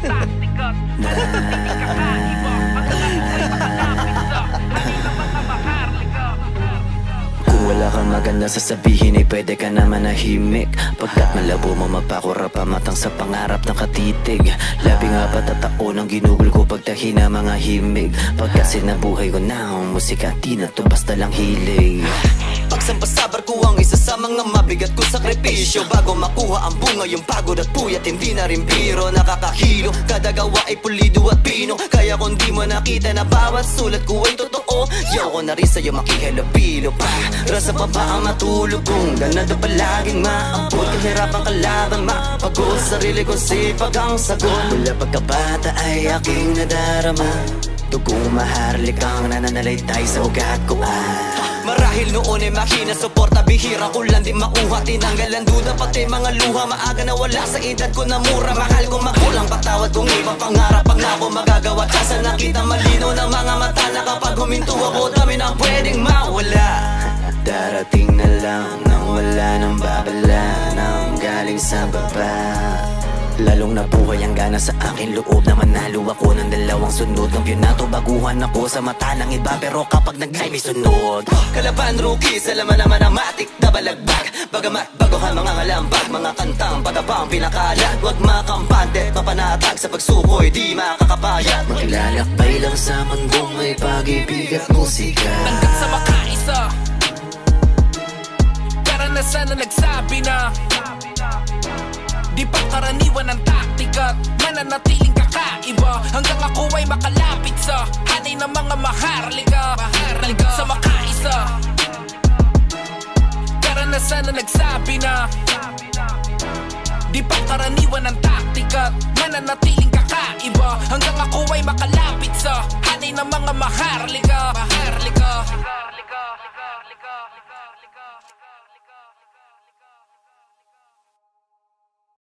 taktika. Hindi kakaiba, hanggang ako ay makalapit sa kanila mga maharlika. Kung wala kang maganda sasabihin ay pwede ka na manahimik. Pagkat malabo mo mapakura pa matang sa pangarap ng katitig. Labing apat na taon ang ginugol ko pagtahi na mga himig. Pagkat sinabuhay ko na ang musika, di na to basta lang hilig. Pagsampasabar ko ang isa sa mga mabigat ko sakripisyo. Bago makuha ang bunga yung pagod at puyat, hindi na rin biro. Nakakahilo, kada gawa ay pulido at pino. Kaya kung di mo nakita na bawat sulat ko ay totoo, yoko na rin sa'yo makihalapilo pa. Rasa pa ba ang matulog kung ganado palaging maabot? Kahirapang kalaban, mapagod sarili kong sipag ang sagot. Mula pagkabata ay aking nadarama, dugong maharlikang nananalaytay sa ugat ko. Marahil noon ay makina, suporta, bihira ko lang di makuha. Tinanggal ang duda, pati mga luha. Maaga na wala sa edad ko na mura. Mahal kong makulang, patawad kong iba pangarap. Pag na ako magagawa, kasa nakita malino ng mga mata na kapag huminto ako, dami na pwedeng mawala. Darating na lang nang wala nang babala, nang galing sa baba. Lalong nabuhay ang gana sa akin loob na manalo ako ng dalawang sunod. Kampyonato baguhan ako sa mata ng iba, pero kapag nag-live may sunod. Kalaban rookies, alaman naman ang matik na balagbag. Bagamat baguhan mga ngalambag, mga kantang pagabang pinakalat. Huwag makampante, mapanatag sa pagsukoy, di makakapayat. Maglalakbay lang sa mundong may pag-ibig at musika. Hanggang sa makaisa, karanasan na nagsabi na di pa karaniwan ang taktika, mananatiling kakaiba. Hanggang ako ay makalapit sa hanay ng mga maharlika. Hanggang sa makaisa, karanasan na nagsabi na di pa karaniwan ang taktika, mananatiling kakaiba. Hanggang ako ay makalapit sa hanay ng mga maharlika.